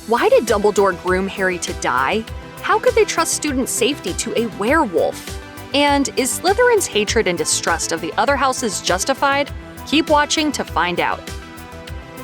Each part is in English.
Why did Dumbledore groom Harry to die? How could they trust student safety to a werewolf? And is Slytherin's hatred and distrust of the other houses justified? Keep watching to find out.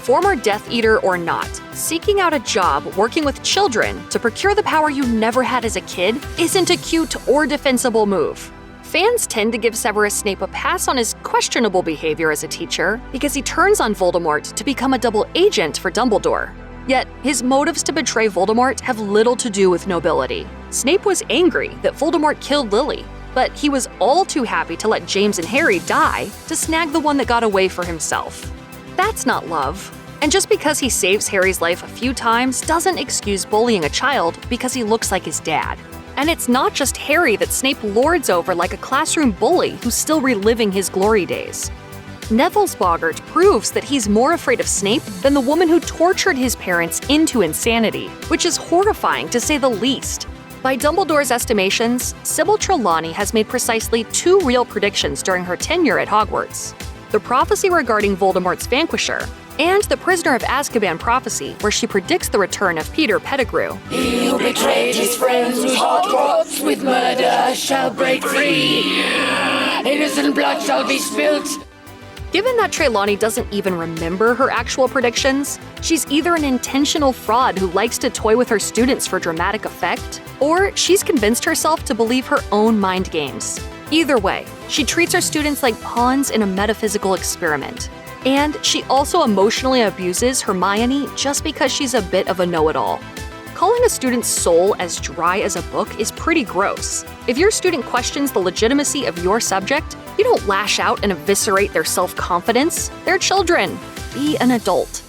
Former Death Eater or not, seeking out a job working with children to procure the power you never had as a kid isn't a cute or defensible move. Fans tend to give Severus Snape a pass on his questionable behavior as a teacher because he turns on Voldemort to become a double agent for Dumbledore. Yet, his motives to betray Voldemort have little to do with nobility. Snape was angry that Voldemort killed Lily, but he was all too happy to let James and Harry die to snag the one that got away for himself. That's not love. And just because he saves Harry's life a few times doesn't excuse bullying a child because he looks like his dad. And it's not just Harry that Snape lords over like a classroom bully who's still reliving his glory days. Neville's boggart proves that he's more afraid of Snape than the woman who tortured his parents into insanity, which is horrifying to say the least. By Dumbledore's estimations, Sybill Trelawney has made precisely 2 real predictions during her tenure at Hogwarts: the prophecy regarding Voldemort's vanquisher, and the Prisoner of Azkaban prophecy, where she predicts the return of Peter Pettigrew. He who betrayed his friends whose heart rots with murder shall break free. Innocent blood shall be spilt. Given that Trelawney doesn't even remember her actual predictions, she's either an intentional fraud who likes to toy with her students for dramatic effect, or she's convinced herself to believe her own mind games. Either way, she treats her students like pawns in a metaphysical experiment. And she also emotionally abuses Hermione just because she's a bit of a know-it-all. Calling a student's soul as dry as a book is pretty gross. If your student questions the legitimacy of your subject, you don't lash out and eviscerate their self-confidence. They're children. Be an adult.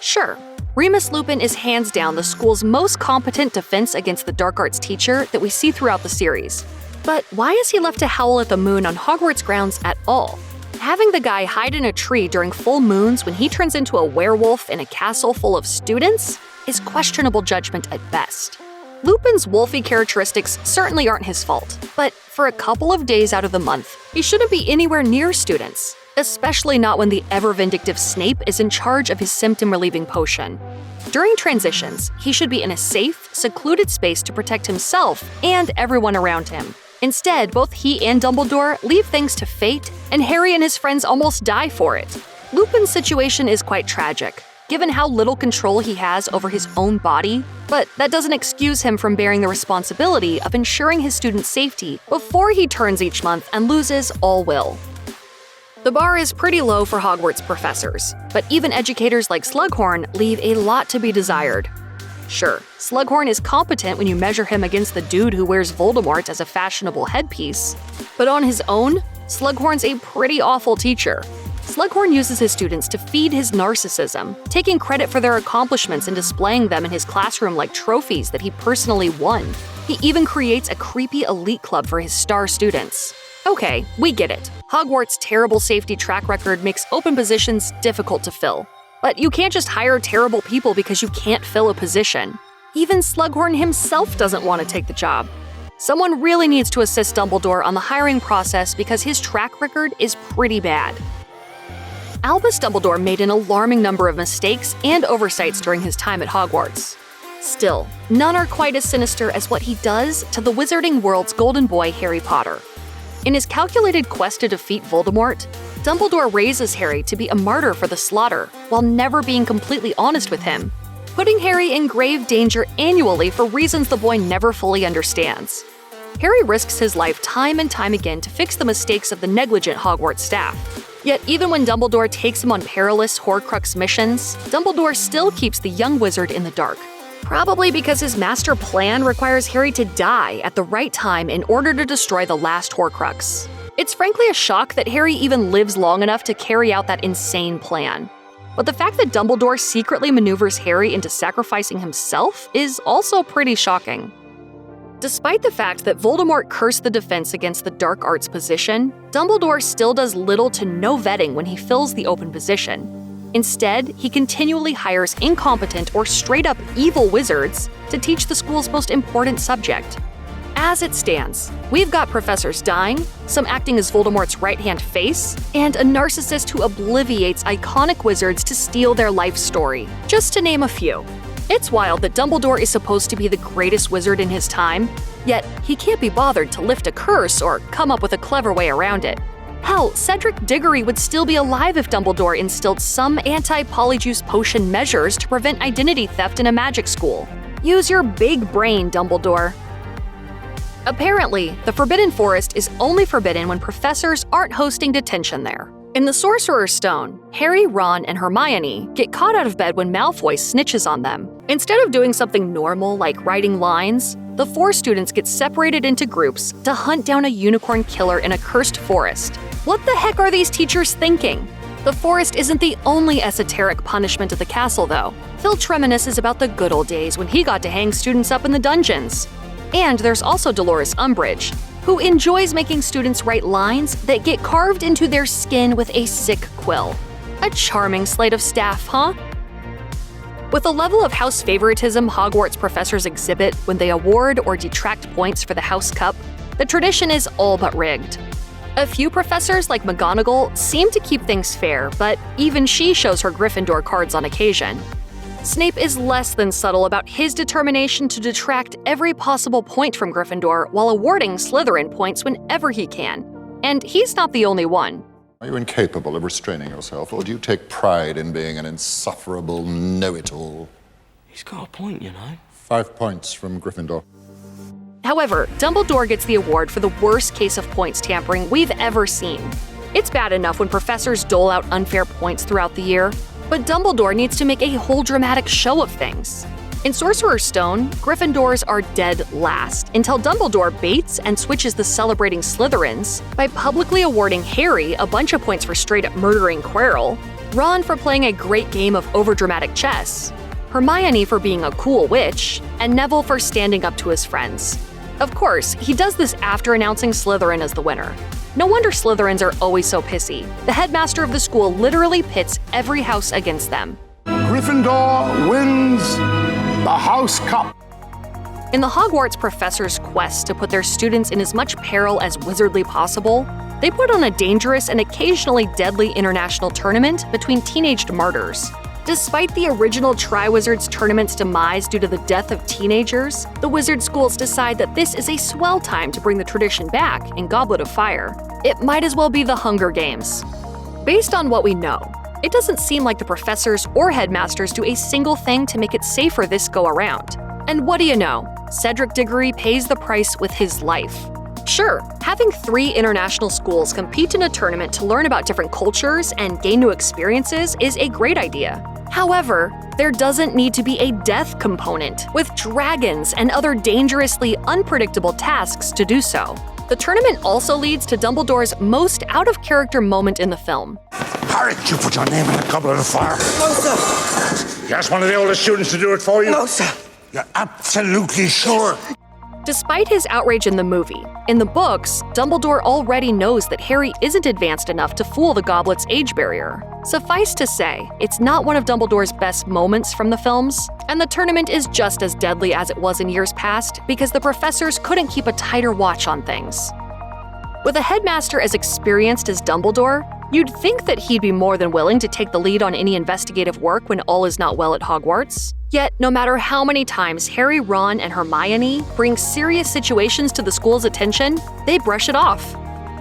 Sure, Remus Lupin is hands down the school's most competent defense against the dark arts teacher that we see throughout the series. But why is he left to howl at the moon on Hogwarts grounds at all? Having the guy hide in a tree during full moons when he turns into a werewolf in a castle full of students is questionable judgment at best. Lupin's wolfy characteristics certainly aren't his fault, but for a couple of days out of the month, he shouldn't be anywhere near students, especially not when the ever-vindictive Snape is in charge of his symptom-relieving potion. During transitions, he should be in a safe, secluded space to protect himself and everyone around him. Instead, both he and Dumbledore leave things to fate, and Harry and his friends almost die for it. Lupin's situation is quite tragic, given how little control he has over his own body, but that doesn't excuse him from bearing the responsibility of ensuring his students' safety before he turns each month and loses all will. The bar is pretty low for Hogwarts professors, but even educators like Slughorn leave a lot to be desired. Sure, Slughorn is competent when you measure him against the dude who wears Voldemort as a fashionable headpiece, but on his own, Slughorn's a pretty awful teacher. Slughorn uses his students to feed his narcissism, taking credit for their accomplishments and displaying them in his classroom like trophies that he personally won. He even creates a creepy elite club for his star students. Okay, we get it. Hogwarts' terrible safety track record makes open positions difficult to fill. But you can't just hire terrible people because you can't fill a position. Even Slughorn himself doesn't want to take the job. Someone really needs to assist Dumbledore on the hiring process because his track record is pretty bad. Albus Dumbledore made an alarming number of mistakes and oversights during his time at Hogwarts. Still, none are quite as sinister as what he does to the wizarding world's golden boy Harry Potter. In his calculated quest to defeat Voldemort, Dumbledore raises Harry to be a martyr for the slaughter, while never being completely honest with him, putting Harry in grave danger annually for reasons the boy never fully understands. Harry risks his life time and time again to fix the mistakes of the negligent Hogwarts staff. Yet even when Dumbledore takes him on perilous Horcrux missions, Dumbledore still keeps the young wizard in the dark. Probably because his master plan requires Harry to die at the right time in order to destroy the last Horcrux. It's frankly a shock that Harry even lives long enough to carry out that insane plan. But the fact that Dumbledore secretly maneuvers Harry into sacrificing himself is also pretty shocking. Despite the fact that Voldemort cursed the defense against the dark arts position, Dumbledore still does little to no vetting when he fills the open position. Instead, he continually hires incompetent or straight-up evil wizards to teach the school's most important subject. As it stands, we've got professors dying, some acting as Voldemort's right-hand face, and a narcissist who obliviates iconic wizards to steal their life story, just to name a few. It's wild that Dumbledore is supposed to be the greatest wizard in his time, yet he can't be bothered to lift a curse or come up with a clever way around it. Hell, Cedric Diggory would still be alive if Dumbledore instilled some anti-polyjuice potion measures to prevent identity theft in a magic school. Use your big brain, Dumbledore. Apparently, the Forbidden Forest is only forbidden when professors aren't hosting detention there. In the Sorcerer's Stone, Harry, Ron, and Hermione get caught out of bed when Malfoy snitches on them. Instead of doing something normal like writing lines, the 4 students get separated into groups to hunt down a unicorn killer in a cursed forest. What the heck are these teachers thinking? The forest isn't the only esoteric punishment of the castle, though. Filch reminisces about the good old days when he got to hang students up in the dungeons. And there's also Dolores Umbridge, who enjoys making students write lines that get carved into their skin with a sick quill. A charming slate of staff, huh? With the level of house favoritism Hogwarts professors exhibit when they award or detract points for the House Cup, the tradition is all but rigged. A few professors like McGonagall seem to keep things fair, but even she shows her Gryffindor cards on occasion. Snape is less than subtle about his determination to detract every possible point from Gryffindor while awarding Slytherin points whenever he can. And he's not the only one. Are you incapable of restraining yourself, or do you take pride in being an insufferable know-it-all? He's got a point, you know. 5 points from Gryffindor. However, Dumbledore gets the award for the worst case of points tampering we've ever seen. It's bad enough when professors dole out unfair points throughout the year, but Dumbledore needs to make a whole dramatic show of things. In Sorcerer's Stone, Gryffindors are dead last until Dumbledore baits and switches the celebrating Slytherins by publicly awarding Harry a bunch of points for straight-up murdering Quirrell, Ron for playing a great game of overdramatic chess, Hermione for being a cool witch, and Neville for standing up to his friends. Of course, he does this after announcing Slytherin as the winner. No wonder Slytherins are always so pissy. The headmaster of the school literally pits every house against them. Gryffindor wins the House Cup. In the Hogwarts professors' quest to put their students in as much peril as wizardly possible, they put on a dangerous and occasionally deadly international tournament between teenaged martyrs. Despite the original Triwizards tournament's demise due to the death of teenagers, the wizard schools decide that this is a swell time to bring the tradition back in Goblet of Fire. It might as well be the Hunger Games. Based on what we know, it doesn't seem like the professors or headmasters do a single thing to make it safer this go around. And what do you know? Cedric Diggory pays the price with his life. Sure, having 3 international schools compete in a tournament to learn about different cultures and gain new experiences is a great idea. However, there doesn't need to be a death component, with dragons and other dangerously unpredictable tasks to do so. The tournament also leads to Dumbledore's most out-of-character moment in the film. Harry, did you put your name in the Goblet of Fire? No, sir. You asked one of the older students to do it for you? No, sir. You're absolutely sure? Despite his outrage in the movie, in the books, Dumbledore already knows that Harry isn't advanced enough to fool the Goblet's age barrier. Suffice to say, it's not one of Dumbledore's best moments from the films, and the tournament is just as deadly as it was in years past because the professors couldn't keep a tighter watch on things. With a headmaster as experienced as Dumbledore, you'd think that he'd be more than willing to take the lead on any investigative work when all is not well at Hogwarts. Yet, no matter how many times Harry, Ron, and Hermione bring serious situations to the school's attention, they brush it off.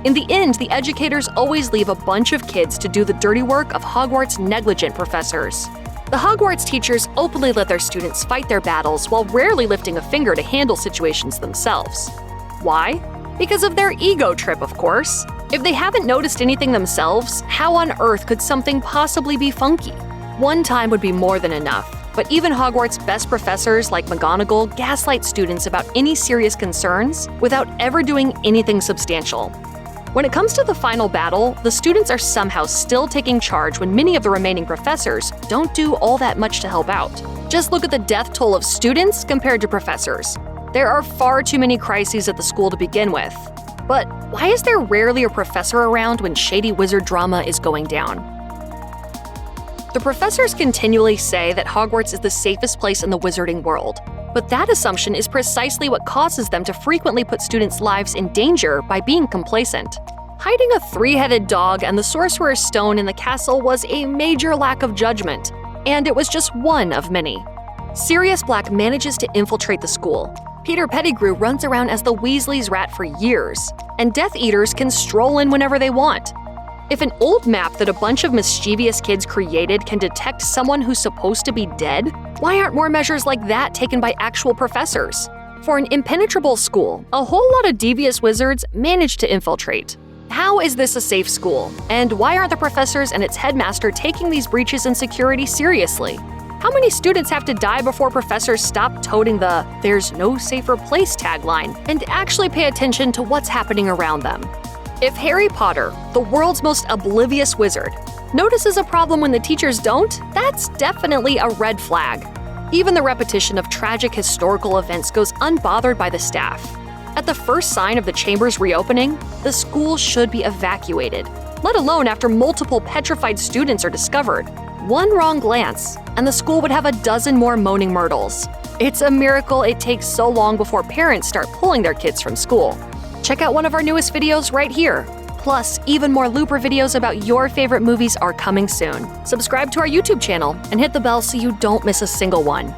In the end, the educators always leave a bunch of kids to do the dirty work of Hogwarts' negligent professors. The Hogwarts teachers openly let their students fight their battles while rarely lifting a finger to handle situations themselves. Why? Because of their ego trip, of course. If they haven't noticed anything themselves, how on earth could something possibly be funky? One time would be more than enough. But even Hogwarts' best professors like McGonagall gaslight students about any serious concerns without ever doing anything substantial. When it comes to the final battle, the students are somehow still taking charge when many of the remaining professors don't do all that much to help out. Just look at the death toll of students compared to professors. There are far too many crises at the school to begin with. But why is there rarely a professor around when shady wizard drama is going down? The professors continually say that Hogwarts is the safest place in the wizarding world, But that assumption is precisely what causes them to frequently put students' lives in danger by being complacent. Hiding a three-headed dog and the Sorcerer's Stone in the castle was a major lack of judgment, and it was just one of many. Sirius Black manages to infiltrate the school. Peter Pettigrew runs around as the Weasleys' rat for years, and Death Eaters can stroll in whenever they want. If an old map that a bunch of mischievous kids created can detect someone who's supposed to be dead, why aren't more measures like that taken by actual professors? For an impenetrable school, a whole lot of devious wizards manage to infiltrate. How is this a safe school? And why aren't the professors and its headmaster taking these breaches in security seriously? How many students have to die before professors stop toting the "there's no safer place" tagline and actually pay attention to what's happening around them? If Harry Potter, the world's most oblivious wizard, notices a problem when the teachers don't, that's definitely a red flag. Even the repetition of tragic historical events goes unbothered by the staff. At the first sign of the chamber's reopening, the school should be evacuated, let alone after multiple petrified students are discovered. One wrong glance, and the school would have a dozen more moaning myrtles. It's a miracle it takes so long before parents start pulling their kids from school. Check out one of our newest videos right here. Plus, even more Looper videos about your favorite movies are coming soon. Subscribe to our YouTube channel and hit the bell so you don't miss a single one.